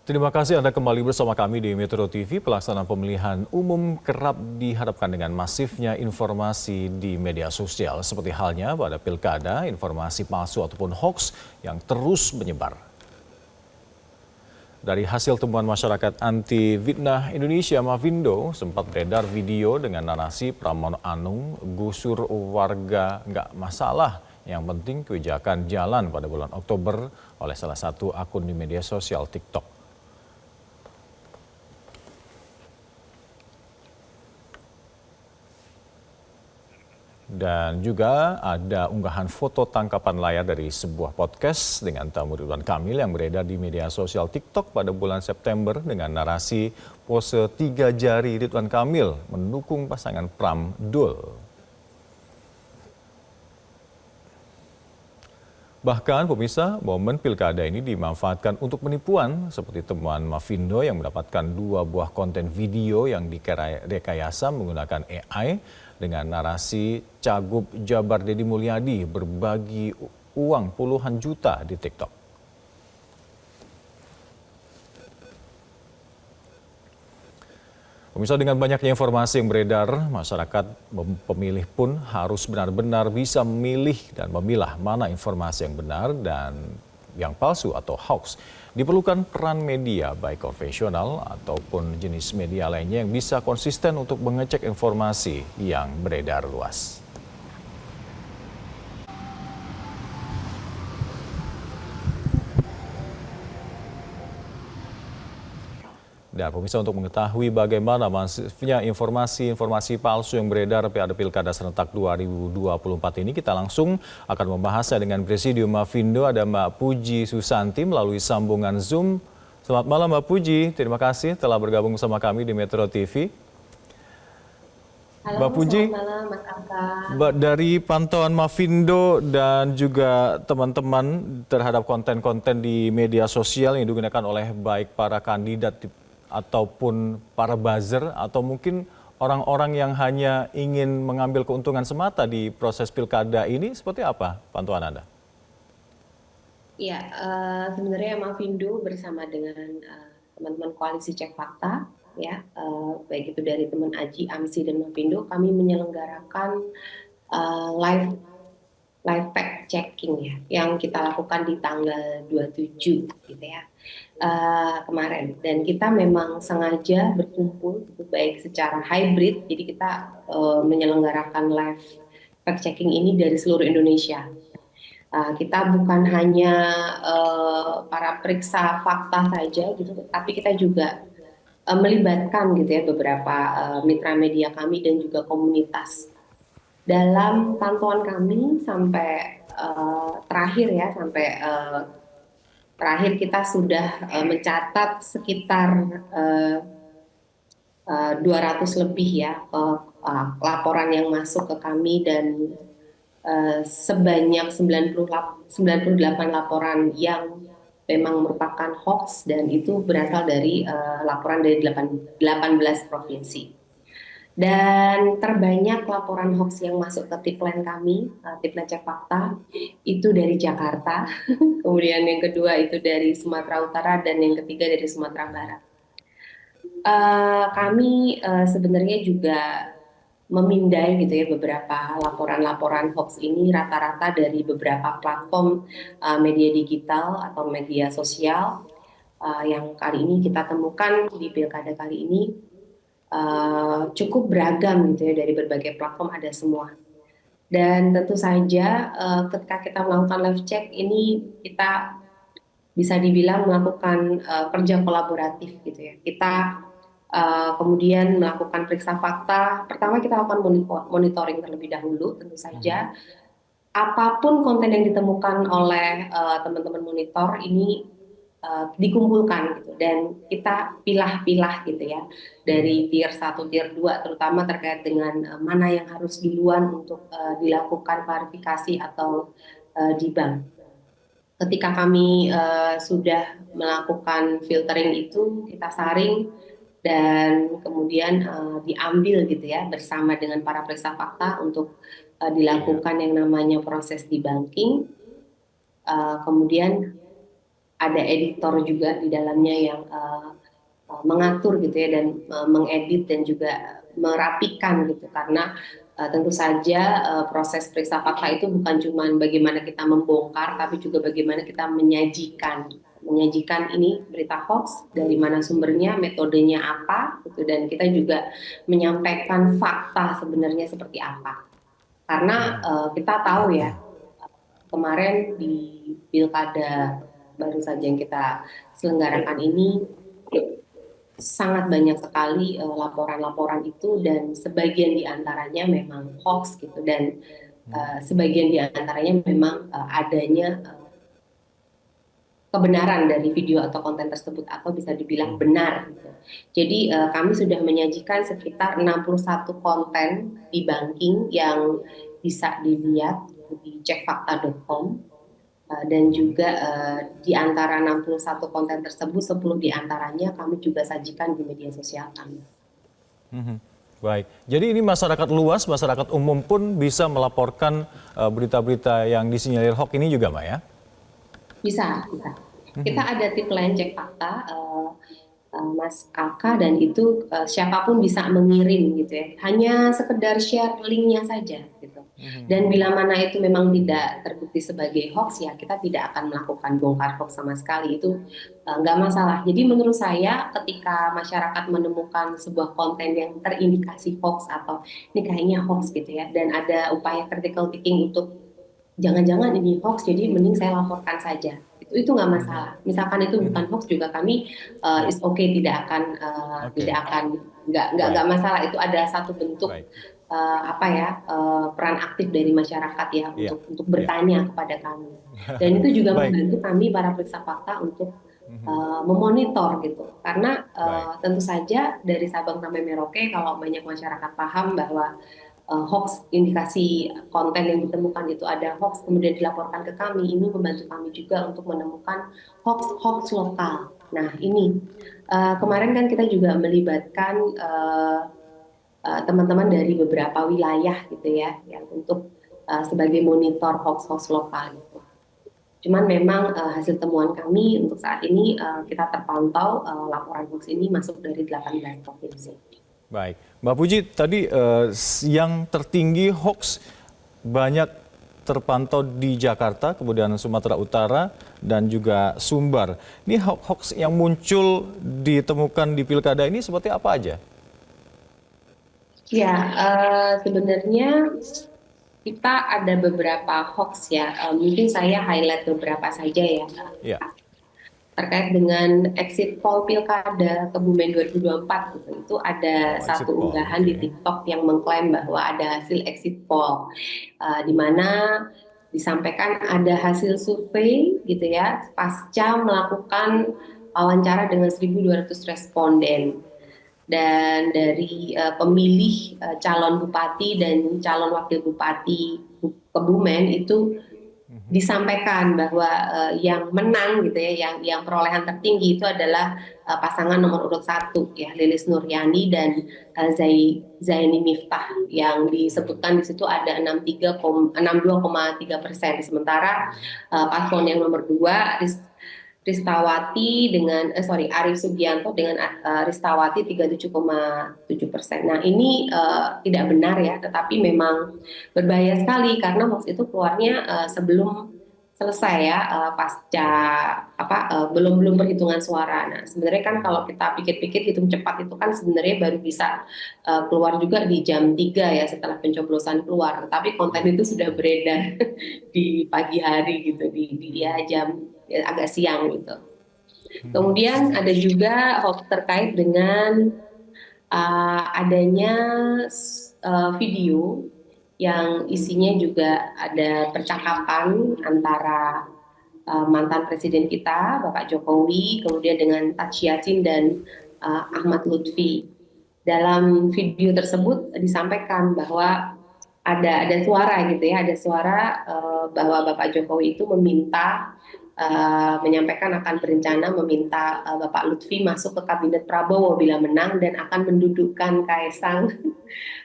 Terima kasih Anda kembali bersama kami di Metro TV. Pelaksanaan pemilihan umum kerap dihadapkan dengan masifnya informasi di media sosial. Seperti halnya pada pilkada, informasi palsu ataupun hoax yang terus menyebar. Dari hasil temuan masyarakat anti fitnah Indonesia Mavindo, sempat beredar video dengan narasi Pramono Anung gusur warga nggak masalah. Yang penting kebijakan jalan pada bulan Oktober oleh salah satu akun di media sosial TikTok. Dan juga ada unggahan foto tangkapan layar dari sebuah podcast dengan tamu Ridwan Kamil yang beredar di media sosial TikTok pada bulan September dengan narasi pose 3 jari Ridwan Kamil mendukung pasangan Pram Dul. Bahkan pemirsa, momen pilkada ini dimanfaatkan untuk penipuan seperti temuan Mavindo yang mendapatkan 2 buah konten video yang direkayasa menggunakan AI dengan narasi Cagup Jabar Deddy Mulyadi berbagi uang puluhan juta di TikTok. Pemirsa, dengan banyaknya informasi yang beredar, masyarakat pemilih pun harus benar-benar bisa memilih dan memilah mana informasi yang benar dan yang palsu atau hoax. Diperlukan peran media baik konvensional ataupun jenis media lainnya yang bisa konsisten untuk mengecek informasi yang beredar luas. Dan pemirsa, untuk mengetahui bagaimana masifnya informasi palsu yang beredar pada Pilkada Serentak 2024 ini, kita langsung akan membahasnya dengan Presidium Mavindo. Ada Mbak Puji Susanti melalui sambungan Zoom. Selamat malam Mbak Puji, terima kasih telah bergabung bersama kami di Metro TV. Halo, Mbak Puji, selamat malam Mas Angka. dari pantauan Mavindo dan juga teman-teman terhadap konten-konten di media sosial yang digunakan oleh baik para kandidat ataupun para buzzer atau mungkin orang-orang yang hanya ingin mengambil keuntungan semata di proses pilkada ini, seperti apa pantauan Anda? Ya, sebenarnya Mavindo bersama dengan teman-teman koalisi Cek Fakta, ya, baik itu dari teman Aji, AMSI, dan Mavindo, kami menyelenggarakan live fact checking ya, yang kita lakukan di tanggal 27 gitu ya. Kemarin, dan kita memang sengaja berkumpul baik secara hybrid, jadi kita menyelenggarakan live fact checking ini dari seluruh Indonesia. Kita bukan hanya para periksa fakta saja gitu, tapi kita juga melibatkan gitu ya beberapa mitra media kami dan juga komunitas. Dalam pantauan kami sampai terakhir ya, terakhir kita sudah mencatat sekitar 200 lebih ya laporan yang masuk ke kami, dan sebanyak 98 laporan yang memang merupakan hoax, dan itu berasal dari laporan dari 18 provinsi. Dan terbanyak laporan hoax yang masuk ke tipline kami, tipline Cek Fakta, itu dari Jakarta. Kemudian yang kedua itu dari Sumatera Utara, dan yang ketiga dari Sumatera Barat. Kami sebenarnya juga memindai gitu ya beberapa laporan-laporan hoax ini rata-rata dari beberapa platform media digital atau media sosial yang kali ini kita temukan di pilkada kali ini. Cukup beragam gitu ya, dari berbagai platform ada semua. Dan tentu saja ketika kita melakukan live check ini, kita bisa dibilang melakukan kerja kolaboratif gitu ya. Kita kemudian melakukan periksa fakta. Pertama kita lakukan monitoring terlebih dahulu, tentu saja. Apapun konten yang ditemukan oleh teman-teman monitor ini dikumpulkan gitu, dan kita pilah-pilah gitu ya dari tier 1, tier 2, terutama terkait dengan mana yang harus duluan untuk dilakukan klarifikasi atau dibang. Ketika kami sudah melakukan filtering itu, kita saring dan kemudian diambil gitu ya bersama dengan para periksa fakta untuk dilakukan yang namanya proses debunking. Kemudian ada editor juga di dalamnya yang mengatur gitu ya, dan mengedit dan juga merapikan gitu, karena tentu saja proses periksa fakta itu bukan cuma bagaimana kita membongkar, tapi juga bagaimana kita menyajikan ini berita hoax, dari mana sumbernya, metodenya apa gitu, dan kita juga menyampaikan fakta sebenarnya seperti apa. Karena kita tahu ya, kemarin di pilkada baru saja yang kita selenggarakan ini sangat banyak sekali laporan-laporan itu, dan sebagian diantaranya memang hoax gitu, dan sebagian diantaranya memang adanya kebenaran dari video atau konten tersebut, atau bisa dibilang benar gitu. Jadi kami sudah menyajikan sekitar 61 konten di banking yang bisa dilihat di cekfakta.com. Dan juga di antara 61 konten tersebut, 10 di antaranya kami juga sajikan di media sosial kami. Baik, jadi ini masyarakat luas, masyarakat umum pun bisa melaporkan berita-berita yang disinyalir hoax ini juga, Mbak ya? Bisa, bisa. Kita ada tip lain cek fakta, Mas Aka, dan itu siapapun bisa mengirim gitu ya. Hanya sekedar share linknya saja gitu. Dan bila mana itu memang tidak terbukti sebagai hoax, ya kita tidak akan melakukan bongkar hoax sama sekali. Itu nggak masalah. Jadi menurut saya, ketika masyarakat menemukan sebuah konten yang terindikasi hoax atau ini kayaknya hoax gitu ya, dan ada upaya critical thinking untuk jangan-jangan ini hoax, jadi mending saya laporkan saja. Itu nggak masalah. Misalkan itu bukan hoax juga, kami is okay, Oke, nggak baik, masalah. Itu adalah satu bentuk baik. peran aktif dari masyarakat ya, Iya, untuk iya. bertanya kepada kami. Dan itu juga Baik, membantu kami para periksa fakta untuk memonitor gitu. Karena baik. tentu saja dari Sabang sampai Merauke, kalau banyak masyarakat paham bahwa hoax, indikasi konten yang ditemukan itu ada hoax, kemudian dilaporkan ke kami, ini membantu kami juga untuk menemukan hoax lokal. Nah ini kemarin kan kita juga melibatkan teman-teman dari beberapa wilayah gitu ya, yang untuk sebagai monitor hoax lokal gitu. Cuman memang hasil temuan kami untuk saat ini, kita terpantau laporan hoax ini masuk dari 18 provinsi. Baik, Mbak Puji, tadi yang tertinggi hoax banyak terpantau di Jakarta, kemudian Sumatera Utara, dan juga Sumbar. Ini hoax yang muncul ditemukan di pilkada ini seperti apa aja? Ya, sebenarnya kita ada beberapa hoax ya. Mungkin saya highlight beberapa saja ya. Ya, Terkait dengan exit poll pilkada Kebumen 2024 gitu. Itu ada oh exit satu poll, unggahan di oke. TikTok yang mengklaim bahwa ada hasil exit poll, di mana disampaikan ada hasil survei gitu ya, pasca melakukan wawancara dengan 1.200 responden, dan dari pemilih calon bupati dan calon wakil bupati Kebumen itu disampaikan bahwa yang menang gitu ya, yang perolehan tertinggi itu adalah pasangan nomor urut 1 ya, Lilis Nuryani dan Zaini Miftah, yang disebutkan di situ ada 62,3%. Sementara paslon yang nomor 2, Ristawati dengan Arif Sugianto dengan Ristawati 37,7%. Nah ini tidak benar ya, tetapi memang berbahaya sekali karena hoax itu keluarnya sebelum selesai ya, pasca belum perhitungan suara. Nah sebenarnya kan kalau kita pikir-pikir, hitung cepat itu kan sebenarnya baru bisa keluar juga di jam 3 ya, setelah pencoblosan keluar. Tetapi konten itu sudah beredar di pagi hari gitu, di jam agak siang gitu. Kemudian ada juga hoax terkait dengan adanya video yang isinya juga ada percakapan antara mantan presiden kita, Bapak Jokowi, kemudian dengan Tachi Yacin dan Ahmad Lutfi. Dalam video tersebut disampaikan bahwa ada suara gitu ya, ada suara bahwa Bapak Jokowi itu menyampaikan akan berencana meminta Bapak Lutfi masuk ke kabinet Prabowo bila menang, dan akan mendudukkan Kaisang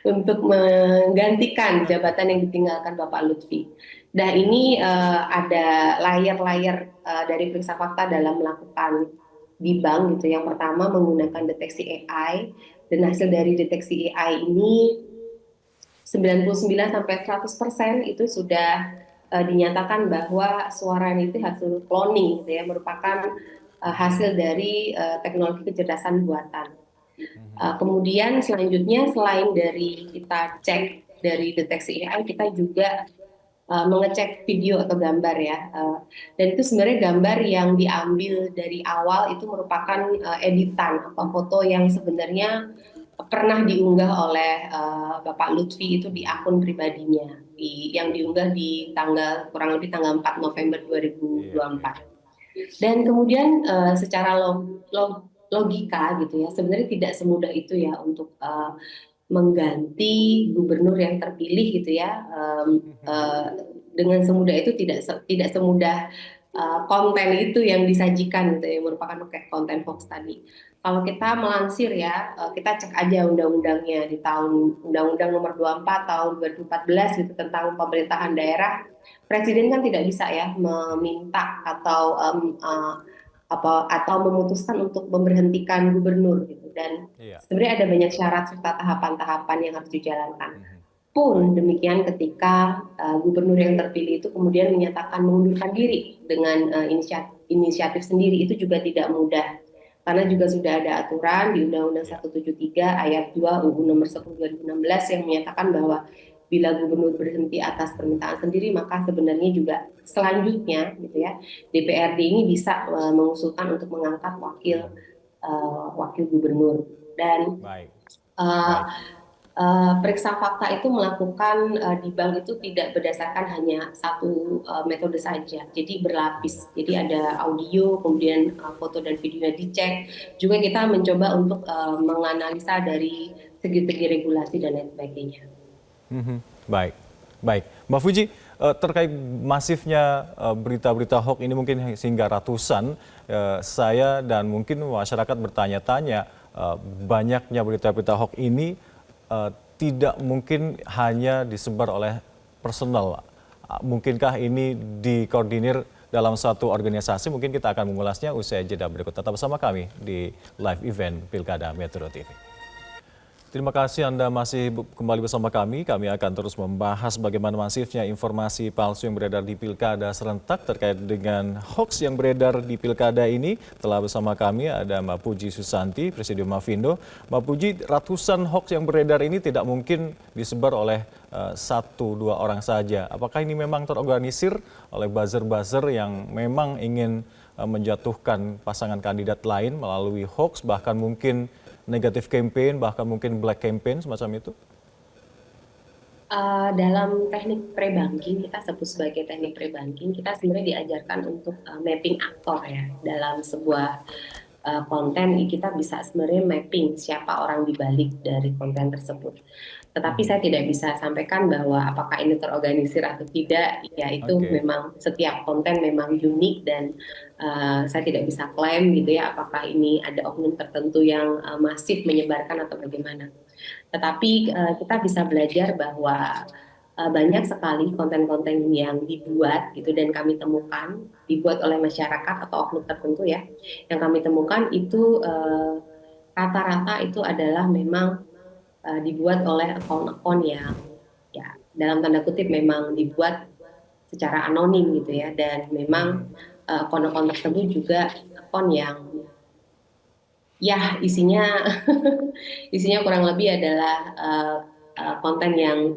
untuk menggantikan jabatan yang ditinggalkan Bapak Lutfi. Nah, ini ada layer-layer dari periksa fakta dalam melakukan di bank gitu. Yang pertama menggunakan deteksi AI, dan hasil dari deteksi AI ini 99 sampai 100% itu sudah dinyatakan bahwa suara itu hasil cloning gitu ya, merupakan hasil dari teknologi kecerdasan buatan. Kemudian selanjutnya selain dari kita cek dari deteksi AI, kita juga mengecek video atau gambar ya. Dan itu sebenarnya gambar yang diambil dari awal itu merupakan editan atau foto yang sebenarnya pernah diunggah oleh Bapak Lutfi itu di akun pribadinya, yang diunggah di tanggal kurang lebih tanggal 4 November Iya, 2024. iya. Dan kemudian secara logika gitu ya, sebenarnya tidak semudah itu ya untuk mengganti gubernur yang terpilih gitu ya. Dengan semudah itu tidak semudah konten itu yang disajikan gitu ya, merupakan kayak konten hoax tadi. Kalau kita melansir ya, kita cek aja undang-undangnya di tahun Undang-Undang Nomor 24 tahun 2014 gitu tentang pemerintahan daerah. Presiden kan tidak bisa ya meminta atau memutuskan untuk memberhentikan gubernur gitu, dan Iya, sebenarnya ada banyak betul. syarat serta tahapan-tahapan yang harus dijalankan. Mhm. Baik. Pun demikian ketika gubernur yang terpilih itu kemudian menyatakan mengundurkan diri dengan inisiatif sendiri, itu juga tidak mudah karena juga Mhm. sudah ada aturan di Undang-Undang Iya. 173 ayat 2 UU Nomor 10 2016 yang menyatakan bahwa bila gubernur berhenti atas permintaan sendiri, maka sebenarnya juga selanjutnya gitu ya, DPRD ini bisa mengusulkan untuk mengangkat wakil gubernur. Dan Baik. uh, Baik. periksa fakta itu melakukan di bank itu tidak berdasarkan hanya satu metode saja, jadi berlapis. Jadi ada audio, kemudian foto dan videonya dicek. Juga kita mencoba untuk menganalisa dari segi-segi regulasi dan lain sebagainya. Mhm. Baik, baik. Mbak Fuji, terkait masifnya berita-berita hoax ini mungkin hingga ratusan, saya dan mungkin masyarakat bertanya-tanya, banyaknya berita-berita hoax ini tidak mungkin hanya disebar oleh personal. Mungkinkah ini dikoordinir dalam satu organisasi? Mungkin kita akan mengulasnya usai jeda berikut. Tetap bersama kami di live event Pilkada Metro TV. Terima kasih Anda masih kembali bersama kami. Kami akan terus membahas bagaimana masifnya informasi palsu yang beredar di Pilkada serentak terkait dengan hoax yang beredar di Pilkada ini. Telah bersama kami ada Mbak Puji Susanti, Presidium Mafindo. Mbak Puji, ratusan hoax yang beredar ini tidak mungkin disebar oleh satu dua orang saja. Apakah ini memang terorganisir oleh buzzer-buzzer yang memang ingin menjatuhkan pasangan kandidat lain melalui hoax, bahkan mungkin negatif campaign, bahkan mungkin black campaign semacam itu? Dalam teknik pre-banking, kita sebut sebagai teknik pre-banking, kita sebenarnya diajarkan untuk mapping aktor ya. Dalam sebuah konten, kita bisa sebenarnya mapping siapa orang di balik dari konten tersebut. Tetapi Mhm. saya tidak bisa sampaikan bahwa apakah ini terorganisir atau tidak. Ya, itu Oke. memang setiap konten memang unik, dan saya tidak bisa klaim gitu ya apakah ini ada oknum tertentu yang masif menyebarkan atau bagaimana. Tetapi kita bisa belajar bahwa banyak sekali konten-konten yang dibuat gitu, dan kami temukan dibuat oleh masyarakat atau oknum tertentu ya. Yang kami temukan itu rata-rata itu adalah memang dibuat oleh akun-akun yang ya dalam tanda kutip memang dibuat secara anonim gitu ya, dan memang Mhm. akun-akun tersebut juga akun yang ya isinya isinya kurang lebih adalah konten yang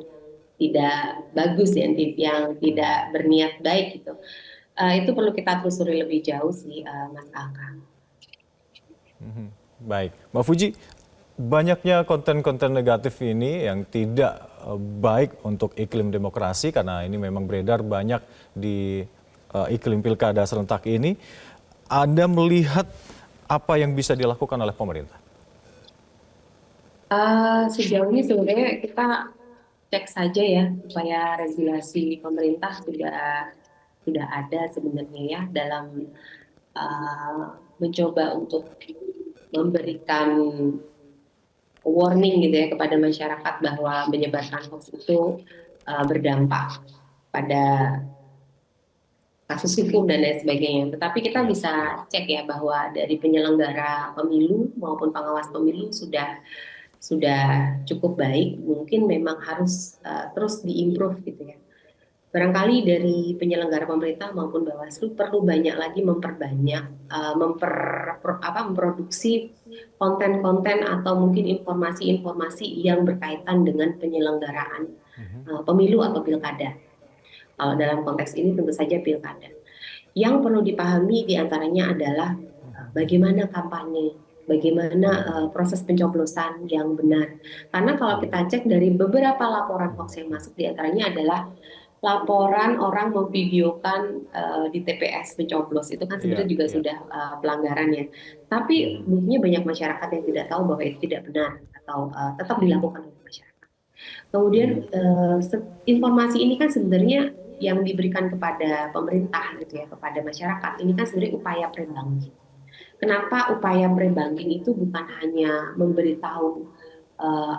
tidak bagus ya, yang tidak Mhm. berniat baik gitu. Itu perlu kita telusuri lebih jauh sih, Mas Alka. Mhm. Baik, Mbak Fuji, banyaknya konten-konten negatif ini yang tidak baik untuk iklim demokrasi karena ini memang beredar banyak di iklim pilkada serentak ini. Anda melihat apa yang bisa dilakukan oleh pemerintah? Sejauh ini sebenarnya kita cek saja ya supaya regulasi pemerintah sudah ada sebenarnya ya dalam mencoba untuk memberikan warning gitu ya kepada masyarakat bahwa menyebarkan hoax itu berdampak. pada kasus hukum dan lain sebagainya. Tetapi kita Ya, bisa cek ya bahwa dari penyelenggara pemilu maupun pengawas pemilu sudah cukup baik. Mungkin memang harus terus diimprove gitu ya. Barangkali dari penyelenggara pemerintah maupun Bawaslu perlu banyak lagi memperbanyak memproduksi konten-konten atau mungkin informasi-informasi yang berkaitan dengan penyelenggaraan pemilu atau pilkada. Kalau dalam konteks ini tentu saja pilkada. Yang perlu dipahami diantaranya adalah bagaimana kampanye, bagaimana proses pencoblosan yang benar. Karena kalau kita cek dari beberapa laporan hoax yang masuk diantaranya adalah laporan orang memvideokan di TPS mencoblos itu kan iya, sebenarnya juga iya. sudah pelanggaran ya. Tapi buktinya banyak masyarakat yang tidak tahu bahwa itu tidak benar atau tetap dilakukan oleh masyarakat. Kemudian informasi ini kan sebenarnya yang diberikan kepada pemerintah gitu ya, kepada masyarakat. Ini kan sebenarnya upaya pre-banking. Kenapa upaya pre-banking itu bukan hanya memberitahu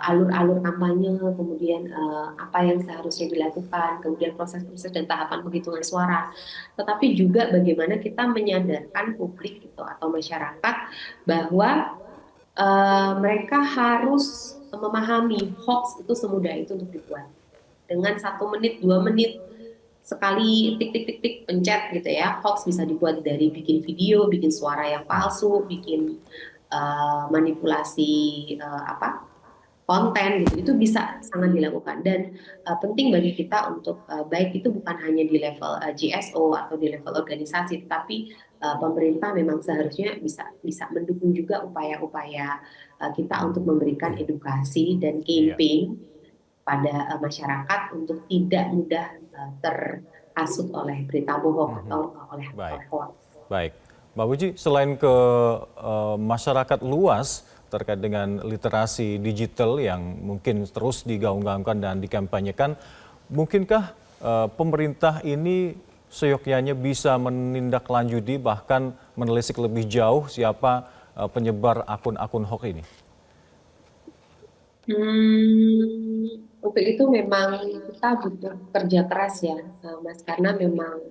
alur-alur kampanye, kemudian apa yang seharusnya dilakukan, kemudian proses-proses dan tahapan penghitungan suara, tetapi juga bagaimana kita menyadarkan publik gitu atau masyarakat bahwa mereka harus memahami hoax itu semudah itu untuk dibuat. Dengan 1 menit, 2 menit sekali tik tik tik tik pencet gitu ya, hoax bisa dibuat dari bikin video, bikin suara yang palsu, bikin manipulasi konten gitu, itu bisa sangat dilakukan dan penting bagi kita untuk baik itu bukan hanya di level GSO atau di level organisasi, tapi pemerintah memang seharusnya bisa bisa mendukung juga upaya-upaya kita untuk memberikan edukasi dan Iya. campaign pada masyarakat untuk tidak mudah terhasut oleh berita bohong atau Baik, oleh hoax. baik. Mbak Puji, selain ke masyarakat luas terkait dengan literasi digital yang mungkin terus digaung-gaungkan dan dikampanyekan, mungkinkah pemerintah ini seyogyanya bisa menindaklanjuti bahkan menelisik lebih jauh siapa penyebar akun-akun hoax ini? Untuk itu memang kita butuh kerja keras ya, Mas, karena memang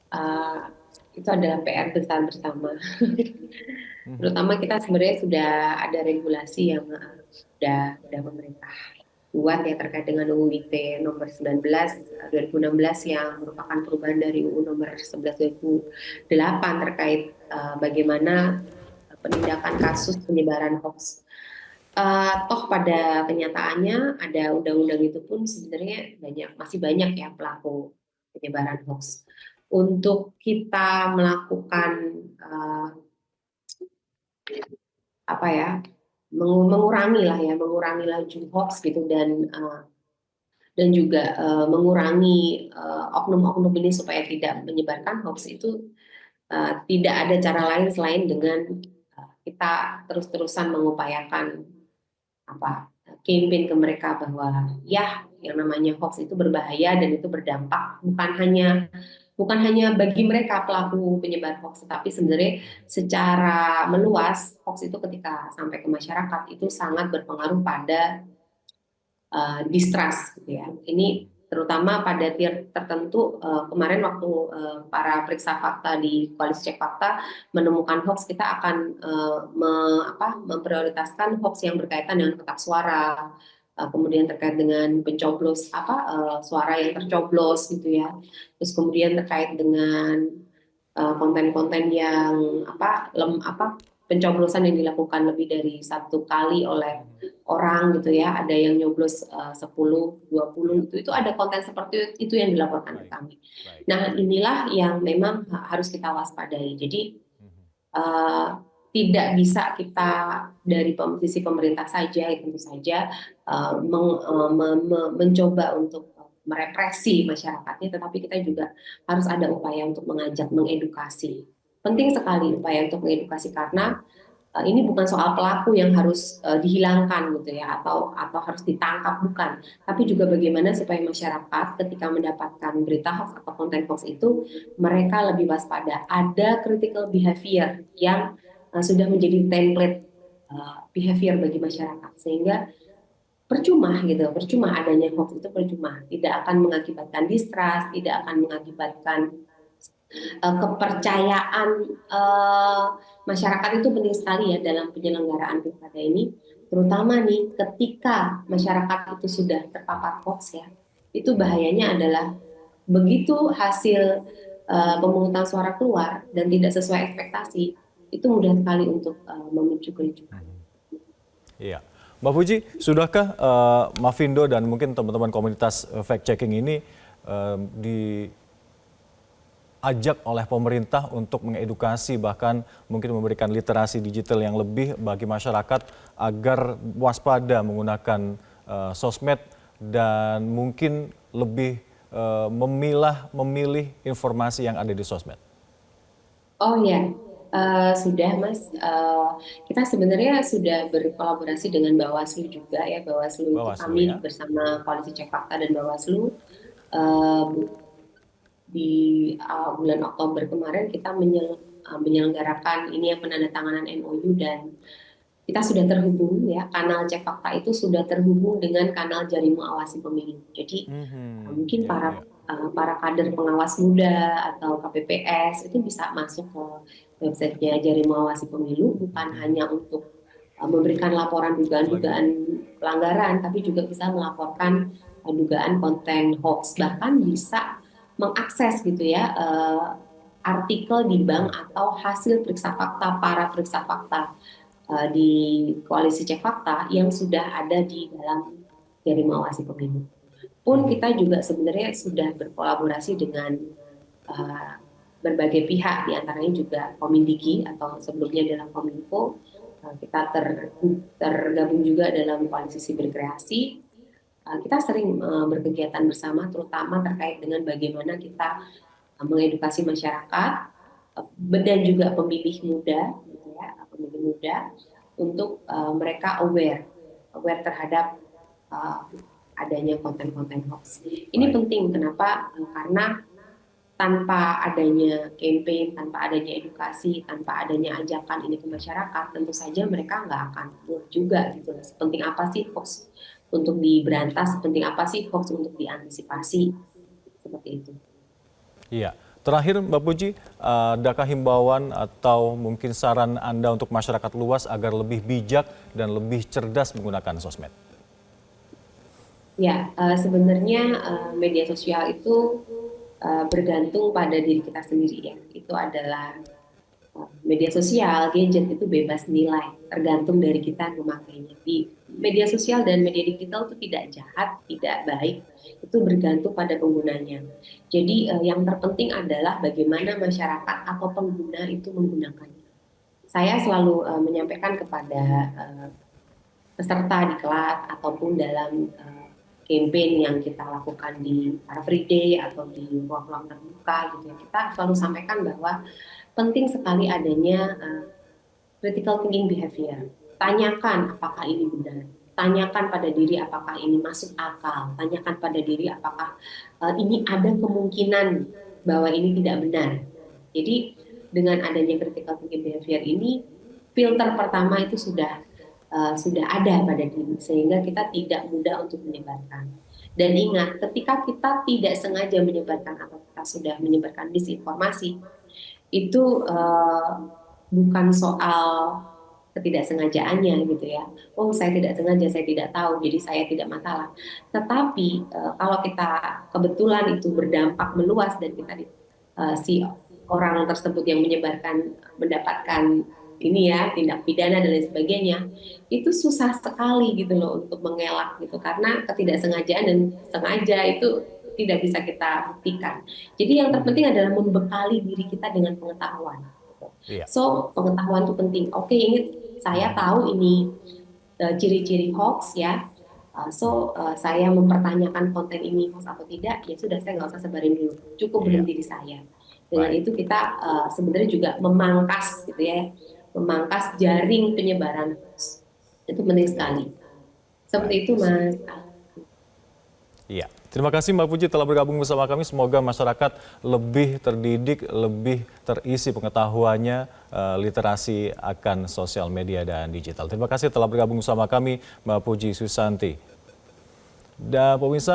uh, itu adalah PR besar bersama. Terutama kita sebenarnya sudah ada regulasi yang sudah pemerintah buat ya terkait dengan UU ITE nomor 19 2016 yang merupakan perubahan dari UU nomor 11 2008 terkait bagaimana penindakan kasus penyebaran hoax. Toh pada kenyataannya ada undang-undang itu pun sebenarnya masih banyak ya pelaku penyebaran hoax. Untuk kita melakukan apa ya, mengurangi laju hoax gitu dan juga mengurangi oknum-oknum ini supaya tidak menyebarkan hoax itu tidak ada cara lain selain dengan kita terus-terusan mengupayakan campaign ke mereka bahwa ya yang namanya hoax itu berbahaya dan itu berdampak bukan hanya bagi mereka pelaku penyebar hoax, tapi sebenarnya secara meluas hoax itu ketika sampai ke masyarakat itu sangat berpengaruh pada distrust gitu ya. Ini terutama pada tier tertentu kemarin waktu para periksa fakta di Koalisi Cek Fakta menemukan hoax, kita akan memprioritaskan hoax yang berkaitan dengan kotak suara, kemudian terkait dengan pencoblos suara yang tercoblos gitu ya. Terus kemudian terkait dengan konten-konten yang pencoblosan yang dilakukan lebih dari 1 kali oleh orang gitu ya, ada yang nyoblos 10, 20 gitu, itu ada konten seperti itu yang dilaporkan ke kami. Nah inilah yang memang harus kita waspadai. Jadi tidak bisa kita dari sisi pemerintah saja, tentu saja mencoba untuk merepresi masyarakatnya, tetapi kita juga harus ada upaya untuk mengajak, mengedukasi. Penting sekali upaya untuk mengedukasi karena ini bukan soal pelaku yang harus dihilangkan gitu ya atau harus ditangkap, bukan, tapi juga bagaimana supaya masyarakat ketika mendapatkan berita hoax atau konten hoax itu mereka lebih waspada, ada critical behavior yang sudah menjadi template behavior bagi masyarakat, sehingga percuma gitu, percuma adanya hoax itu percuma, tidak akan mengakibatkan distrust, tidak akan mengakibatkan kepercayaan eh, masyarakat itu penting sekali ya dalam penyelenggaraan pilkada ini, terutama nih ketika masyarakat itu sudah terpapar hoax ya, itu bahayanya adalah begitu hasil pemungutan suara keluar dan tidak sesuai ekspektasi, itu mudah sekali untuk memicu kericuhan. Iya. Mbak Puji, sudahkah Mavindo dan mungkin teman-teman komunitas fact checking ini diajak oleh pemerintah untuk mengedukasi bahkan mungkin memberikan literasi digital yang lebih bagi masyarakat agar waspada menggunakan sosmed dan mungkin lebih memilih informasi yang ada di sosmed? Oh ya, sudah Mas. Kita sebenarnya sudah berkolaborasi dengan Bawaslu juga ya. Bawaslu itu Bawaslu kami ya. bersama Koalisi Cek Fakta dan Bawaslu eh, di bulan Oktober kemarin kita menyelenggarakan ini yang penandatanganan MOU, dan kita sudah terhubung ya, kanal Cek Fakta itu sudah terhubung dengan kanal Jaring Mengawasi Pemilu. Jadi mungkin Ya, ya. para kader pengawas muda atau KPPS itu bisa masuk ke websitenya Jaring Mengawasi Pemilu, bukan hanya untuk memberikan laporan dugaan-dugaan pelanggaran, tapi juga bisa melaporkan dugaan konten hoax, bahkan bisa mengakses gitu ya artikel di bank atau hasil periksa fakta para periksa fakta di Koalisi Cek Fakta yang sudah ada di dalam Jaring Mengawasi Pemilu. Pun kita juga sebenarnya sudah berkolaborasi dengan uh, berbagai pihak, diantaranya juga Komindiki atau sebelumnya dalam Kominfo. Kita tergabung juga dalam Koalisi Siberkreasi. Kita sering berkegiatan bersama, terutama terkait dengan bagaimana kita mengedukasi masyarakat dan juga pemilih muda, gitu ya, pemilih muda untuk mereka aware terhadap adanya konten-konten hoax. Ini penting, kenapa? Karena tanpa adanya campaign, tanpa adanya edukasi, tanpa adanya ajakan ini ke masyarakat, tentu saja mereka nggak akan buat juga gitu. Sepenting apa sih hoax untuk diberantas, sepenting apa sih hoax untuk diantisipasi, seperti itu. Iya. Terakhir Mbak Puji, adakah himbauan atau mungkin saran Anda untuk masyarakat luas agar lebih bijak dan lebih cerdas menggunakan sosmed? Ya, sebenarnya media sosial itu bergantung pada diri kita sendiri ya. Itu adalah media sosial, gadget itu bebas nilai, tergantung dari kita memakainya. Di media sosial dan media digital itu tidak jahat, tidak baik, itu bergantung pada penggunanya. Jadi yang terpenting adalah bagaimana masyarakat atau pengguna itu menggunakannya. Saya selalu menyampaikan kepada peserta di kelas ataupun dalam campaign yang kita lakukan di Car Free Day atau di ruang-ruang terbuka gitu ya, kita selalu sampaikan bahwa penting sekali adanya critical thinking behavior. Tanyakan apakah ini benar, tanyakan pada diri apakah ini masuk akal, tanyakan pada diri apakah ini ada kemungkinan bahwa ini tidak benar. Jadi dengan adanya critical thinking behavior ini, filter pertama itu sudah ada pada diri, sehingga kita tidak mudah untuk menyebarkan. Dan ingat, ketika kita tidak sengaja menyebarkan atau kita sudah menyebarkan disinformasi, itu bukan soal ketidaksengajaannya gitu ya. Oh, saya tidak sengaja, saya tidak tahu, jadi saya tidak masalah. Tetapi kalau kita kebetulan itu berdampak meluas dan kita si orang tersebut yang menyebarkan mendapatkan ini ya tindak pidana dan lain sebagainya, itu susah sekali gitu loh untuk mengelak gitu, karena ketidaksengajaan dan sengaja itu tidak bisa kita buktikan. Jadi yang terpenting adalah membekali diri kita dengan pengetahuan. Iya. So pengetahuan itu penting. Oke, ini saya tahu ini ciri-ciri hoax ya. Saya mempertanyakan konten ini hoax atau tidak, ya sudah, saya nggak usah sebarin dulu. Cukup berhenti di saya. Dengan itu kita sebenarnya juga memangkas gitu ya, memangkas jaring penyebaran hoax. Itu penting sekali. Seperti itu, Mas. Iya. Terima kasih Mbak Puji telah bergabung bersama kami. Semoga masyarakat lebih terdidik, lebih terisi pengetahuannya, literasi akan sosial media dan digital. Terima kasih telah bergabung bersama kami Mbak Puji Susanti. Dan pemirsa,